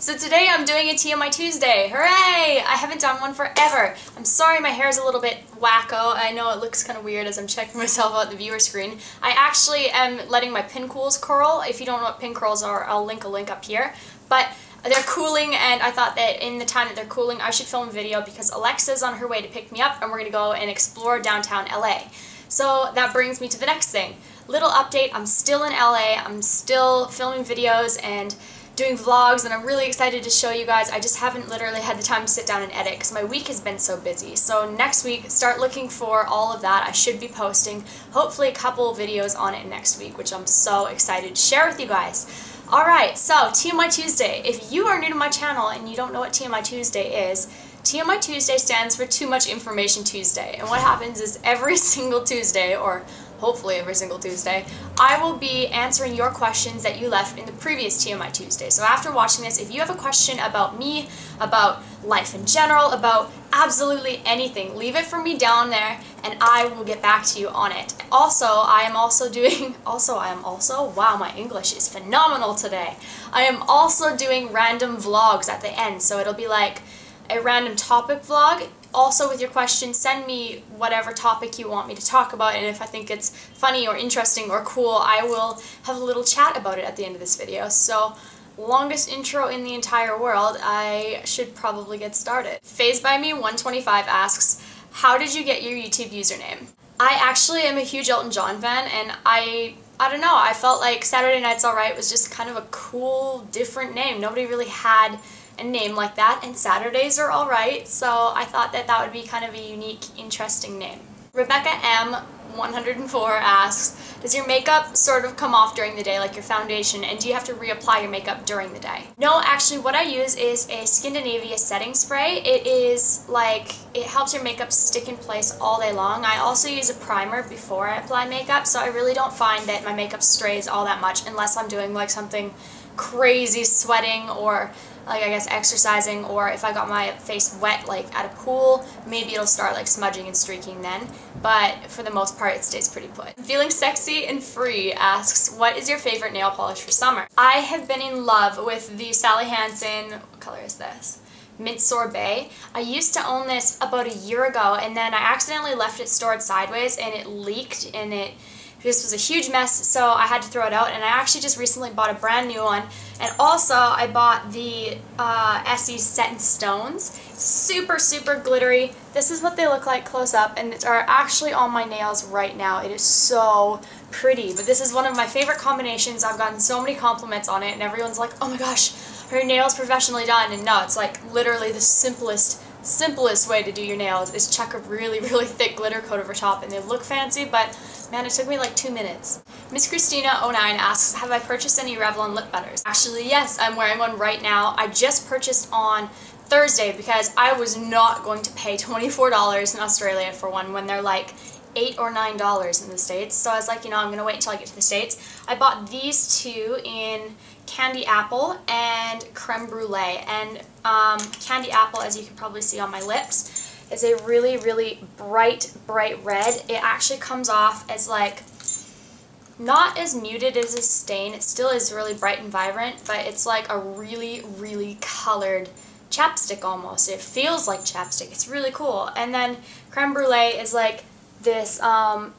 So today I'm doing a TMI Tuesday. Hooray! I haven't done one forever. I'm sorry my hair is a little bit wacko. I know it looks kind of weird as I'm checking myself out the viewer screen. I actually am letting my pin curls curl. If you don't know what pin curls are, I'll link a link up here. But they're cooling, and I thought that in the time that they're cooling I should film a video because Alexa's on her way to pick me up and we're going to go and explore downtown LA. So that brings me to the next thing. Little update, I'm still in LA, I'm still filming videos and doing vlogs, and I'm really excited to show you guys. I just haven't literally had the time to sit down and edit because my week has been so busy. So next week, start looking for all of that. I should be posting hopefully a couple videos on it next week, which I'm so excited to share with you guys. Alright, so TMI Tuesday. If you are new to my channel and you don't know what TMI Tuesday is, TMI Tuesday stands for Too Much Information Tuesday. And what happens is every single Tuesday, or hopefully every single Tuesday, I will be answering your questions that you left in the previous TMI Tuesday. So after watching this, if you have a question about me, about life in general, about absolutely anything, leave it for me down there and I will get back to you on it. Also, wow, my English is phenomenal today. I am also doing random vlogs at the end, so it'll be like a random topic vlog. Also, with your questions, send me whatever topic you want me to talk about, and if I think it's funny or interesting or cool, I will have a little chat about it at the end of this video. So, longest intro in the entire world, I should probably get started. FazeByMe125 asks, how did you get your YouTube username? I actually am a huge Elton John fan, and I don't know, I felt like Saturday Night's Alright was just kind of a cool, different name. Nobody really had a name like that, and Saturdays are alright, so I thought that that would be kind of a unique, interesting name. Rebecca M104 asks, does your makeup sort of come off during the day like your foundation, and do you have to reapply your makeup during the day? No, actually what I use is a Skindinavia setting spray. It is like, it helps your makeup stick in place all day long. I also use a primer before I apply makeup, so I really don't find that my makeup strays all that much unless I'm doing like something crazy, sweating, or like I guess exercising, or if I got my face wet like at a pool, maybe it'll start like smudging and streaking then, but for the most part it stays pretty put. Feeling Sexy and Free asks, what is your favorite nail polish for summer? I have been in love with the Sally Hansen, what color is this? Mint Sorbet. I used to own this about a year ago, and then I accidentally left it stored sideways and it leaked, and this was a huge mess, so I had to throw it out, and I actually just recently bought a brand new one. And also I bought the Essie Set in Stones. Super, super glittery. This is what they look like close up, and they are actually on my nails right now. It is so pretty, but this is one of my favorite combinations. I've gotten so many compliments on it, and everyone's like, oh my gosh, her nails professionally done. And no, it's like literally the simplest way to do your nails is chuck a really, really thick glitter coat over top, and they look fancy, but man, it took me like 2 minutes. Miss Christina09 asks, have I purchased any Revlon lip butters? Actually, yes, I'm wearing one right now. I just purchased on Thursday because I was not going to pay $24 in Australia for one when they're like $8 or $9 in the States. So I was like, you know, I'm going to wait until I get to the States. I bought these two in Candy Apple and Creme Brulee. And Candy Apple, as you can probably see on my lips, is a really, really bright red. It actually comes off as like, not as muted as a stain. It still is really bright and vibrant, but it's like a really, really colored chapstick almost. It feels like chapstick. It's really cool. And then Creme Brulee is like this,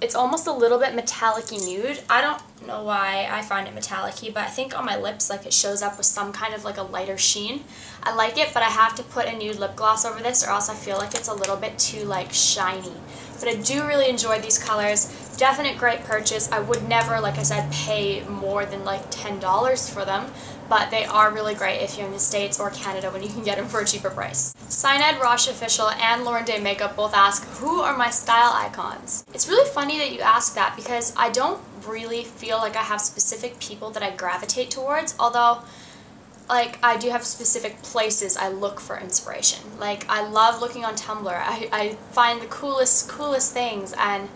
it's almost a little bit metallic-y nude. I don't know why I find it metallic-y, but I think on my lips like it shows up with some kind of like a lighter sheen. I like it, but I have to put a nude lip gloss over this or else I feel like it's a little bit too like shiny. But I do really enjoy these colors. Definite great purchase. I would never, like I said, pay more than like $10 for them, but they are really great if you're in the States or Canada when you can get them for a cheaper price. Cyanide Rosh Official and Lauren Day Makeup both ask, who are my style icons? It's really funny that you ask that because I don't really feel like I have specific people that I gravitate towards, although like I do have specific places I look for inspiration. Like I love looking on Tumblr. I find the coolest things and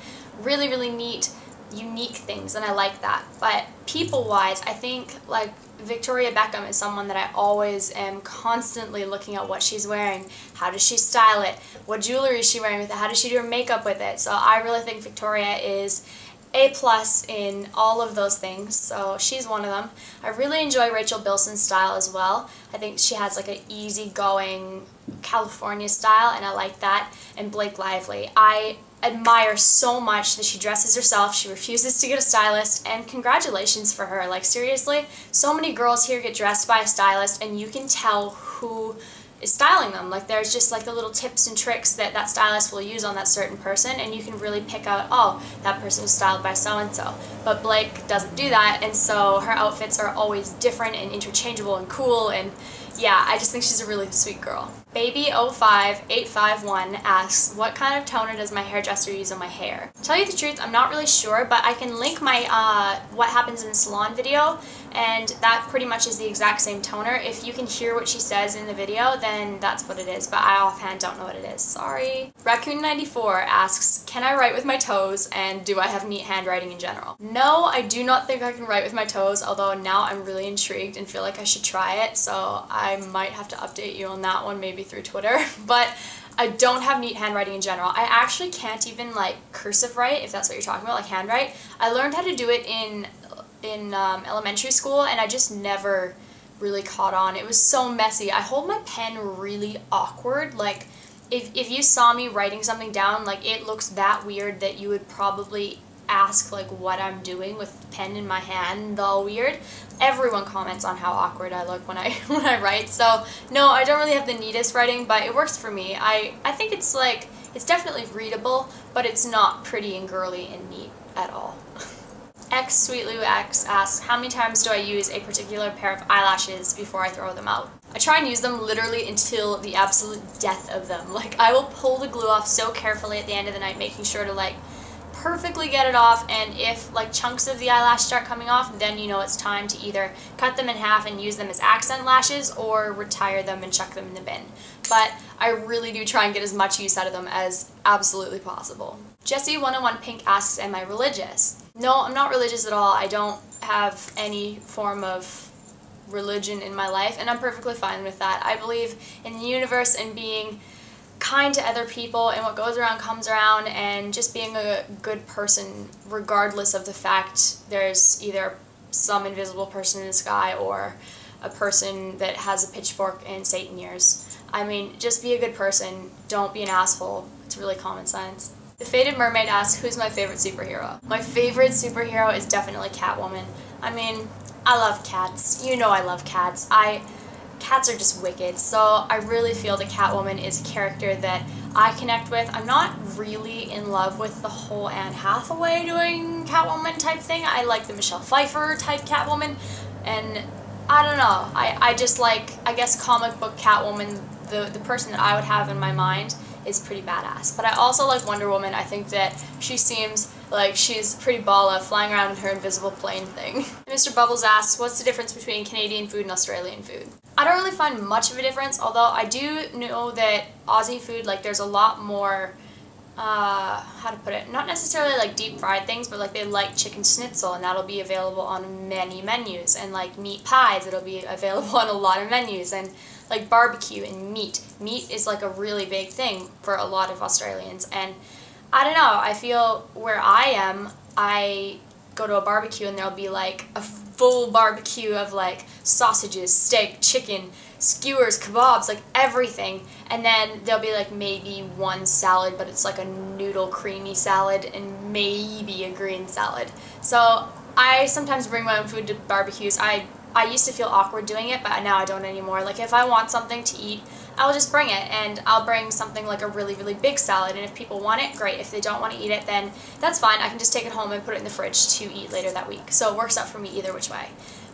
really, really neat, unique things, and I like that. But people-wise, I think like Victoria Beckham is someone that I always am constantly looking at what she's wearing. How does she style it? What jewelry is she wearing with it? How does she do her makeup with it? So I really think Victoria is A+ in all of those things, so she's one of them. I really enjoy Rachel Bilson's style as well. I think she has like an easygoing California style, and I like that. And Blake Lively. I admire so much that she dresses herself, she refuses to get a stylist, and congratulations for her. Like, seriously, so many girls here get dressed by a stylist and you can tell who is styling them. Like, there's just like the little tips and tricks that that stylist will use on that certain person, and you can really pick out, oh, that person was styled by so-and-so. But Blake doesn't do that, and so her outfits are always different and interchangeable and cool, and yeah, I just think she's a really sweet girl. Baby05851 asks, what kind of toner does my hairdresser use on my hair? To tell you the truth, I'm not really sure, but I can link my What Happens in the Salon video, and that pretty much is the exact same toner. If you can hear what she says in the video, then that's what it is, but I offhand don't know what it is. Sorry. Raccoon94 asks, can I write with my toes, and do I have neat handwriting in general? No, I do not think I can write with my toes, although now I'm really intrigued and feel like I should try it, so I might have to update you on that one, maybe through Twitter. But I don't have neat handwriting in general. I actually can't even like cursive write, if that's what you're talking about, like handwrite. I learned how to do it in elementary school, and I just never really caught on. It was so messy. I hold my pen really awkward. Like, if you saw me writing something down, like, it looks that weird that you would probably ask like what I'm doing with the pen in my hand, though weird. Everyone comments on how awkward I look when I write, so no, I don't really have the neatest writing, but it works for me. I think it's like, it's definitely readable, but it's not pretty and girly and neat at all. XSweetLouX asks, how many times do I use a particular pair of eyelashes before I throw them out? I try and use them literally until the absolute death of them. Like, I will pull the glue off so carefully at the end of the night, making sure to like perfectly get it off, and if like chunks of the eyelash start coming off, then you know it's time to either cut them in half and use them as accent lashes, or retire them and chuck them in the bin. But I really do try and get as much use out of them as absolutely possible. Jessie101Pink asks, am I religious? No, I'm not religious at all. I don't have any form of religion in my life, and I'm perfectly fine with that. I believe in the universe and being kind to other people, and what goes around comes around, and just being a good person regardless of the fact there's either some invisible person in the sky or a person that has a pitchfork and Satan ears. I mean, just be a good person, don't be an asshole. It's really common sense. The Faded Mermaid asks, who's my favorite superhero? My favorite superhero is definitely Catwoman. I mean, I love cats. You know I love cats. Cats are just wicked, so I really feel that Catwoman is a character that I connect with. I'm not really in love with the whole Anne Hathaway doing Catwoman type thing. I like the Michelle Pfeiffer type Catwoman, and I don't know. I just like, I guess, comic book Catwoman, the person that I would have in my mind is pretty badass. But I also like Wonder Woman. I think that she seems like she's pretty balla, flying around with her invisible plane thing. Mr. Bubbles asks, what's the difference between Canadian food and Australian food? I don't really find much of a difference, although I do know that Aussie food, like, there's a lot more, how to put it, not necessarily like deep fried things, but like they like chicken schnitzel, and that'll be available on many menus, and like meat pies, it'll be available on a lot of menus, and like barbecue and meat. Meat is like a really big thing for a lot of Australians, and I don't know, I feel where I am, I go to a barbecue and there'll be like a full barbecue of like sausages, steak, chicken, skewers, kebabs, like everything, and then there'll be like maybe one salad, but it's like a noodle creamy salad, and maybe a green salad. So I sometimes bring my own food to barbecues. I used to feel awkward doing it, but now I don't anymore. Like, if I want something to eat, I'll just bring it, and I'll bring something like a really, really big salad, and if people want it, great. If they don't want to eat it, then that's fine. I can just take it home and put it in the fridge to eat later that week. So it works out for me either which way.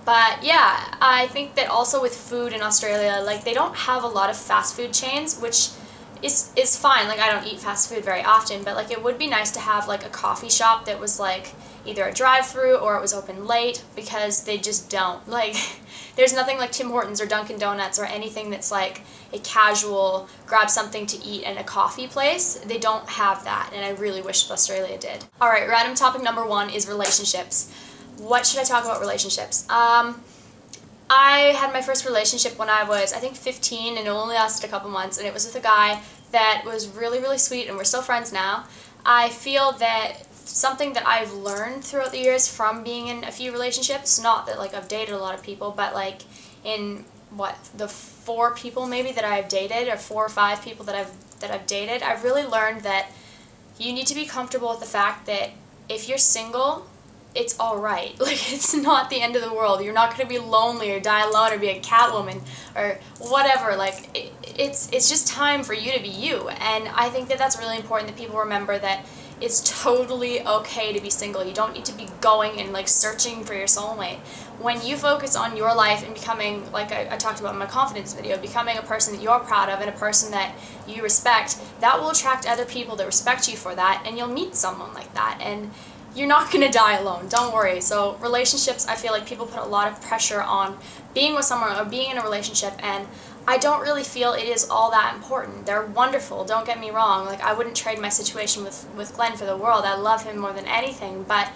But yeah, I think that also with food in Australia, like, they don't have a lot of fast food chains, which is fine. Like, I don't eat fast food very often, but like, it would be nice to have like a coffee shop that was like either a drive-through or it was open late, because they just don't. Like, there's nothing like Tim Hortons or Dunkin' Donuts or anything that's like a casual grab something to eat and a coffee place. They don't have that, and I really wish Australia did. Alright, random topic number 1 is relationships. What should I talk about relationships? I had my first relationship when I was, I think, 15, and it only lasted a couple months, and it was with a guy that was really, really sweet, and we're still friends now. I feel that something that I've learned throughout the years from being in a few relationships, not that like I've dated a lot of people, but like in the 4 people maybe that I've dated, or 4 or 5 people that I've dated, I've really learned that you need to be comfortable with the fact that if you're single, it's alright. Like, it's not the end of the world. You're not going to be lonely or die alone or be a Catwoman or whatever. Like, it's just time for you to be you. And I think that that's really important, that people remember that it's totally okay to be single. You don't need to be going and like searching for your soulmate. When you focus on your life and becoming, like I talked about in my confidence video, becoming a person that you're proud of and a person that you respect, that will attract other people that respect you for that, and you'll meet someone like that. And you're not going to die alone, don't worry. So relationships, I feel like people put a lot of pressure on being with someone or being in a relationship, and I don't really feel it is all that important. They're wonderful, don't get me wrong. Like, I wouldn't trade my situation with Glenn for the world. I love him more than anything, but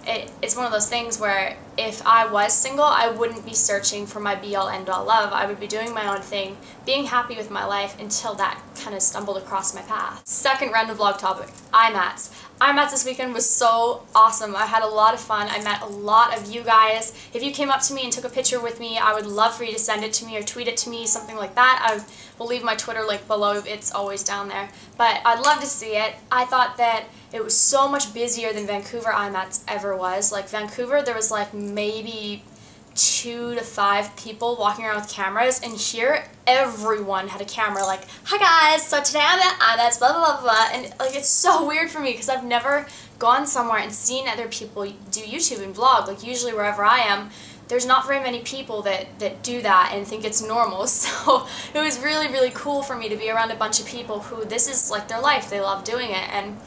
it's one of those things where if I was single, I wouldn't be searching for my be-all, end-all love. I would be doing my own thing, being happy with my life until that kind of stumbled across my path. Second random vlog topic, IMATS. IMATS this weekend was so awesome. I had a lot of fun. I met a lot of you guys. If you came up to me and took a picture with me, I would love for you to send it to me or tweet it to me, something like that. I will leave my Twitter link below. It's always down there. But I'd love to see it. I thought that it was so much busier than Vancouver IMATS ever was. Like, Vancouver, there was like maybe 2 to 5 people walking around with cameras, and here everyone had a camera. Like, hi guys, so today I'm at IMATS, blah blah blah blah. And like, it's so weird for me because I've never gone somewhere and seen other people do YouTube and vlog. Like, usually wherever I am, there's not very many people that do that and think it's normal. So it was really, really cool for me to be around a bunch of people who this is like their life, they love doing it, and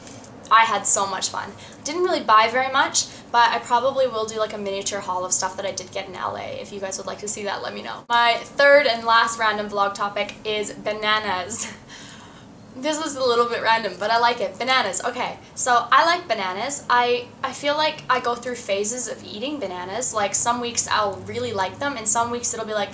I had so much fun. Didn't really buy very much, but I probably will do like a miniature haul of stuff that I did get in LA. If you guys would like to see that, let me know. My third and last random vlog topic is bananas. This is a little bit random, but I like it. Bananas. Okay, so I like bananas. I feel like I go through phases of eating bananas. Like, some weeks I'll really like them, and some weeks it'll be like,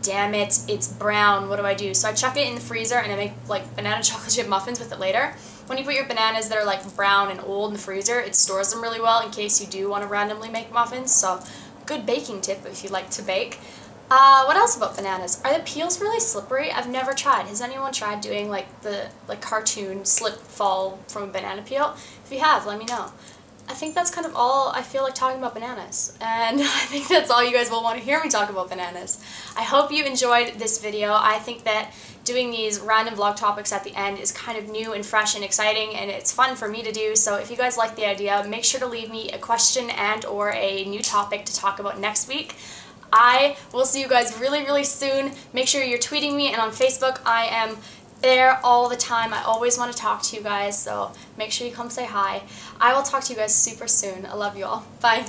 damn it, it's brown, what do I do? So I chuck it in the freezer and I make like banana chocolate chip muffins with it later. When you put your bananas that are like brown and old in the freezer, it stores them really well in case you do want to randomly make muffins. So, good baking tip if you like to bake. What else about bananas? Are the peels really slippery? I've never tried. Has anyone tried doing like the cartoon slip fall from a banana peel? If you have, let me know. I think that's kind of all I feel like talking about bananas, and I think that's all you guys will want to hear me talk about bananas. I hope you enjoyed this video. I think that doing these random vlog topics at the end is kind of new and fresh and exciting, and it's fun for me to do. So if you guys like the idea, make sure to leave me a question and or a new topic to talk about next week. I will see you guys really, really soon. Make sure you're tweeting me, and on Facebook I am there all the time. I always want to talk to you guys, so make sure you come say hi. I will talk to you guys super soon. I love you all. Bye.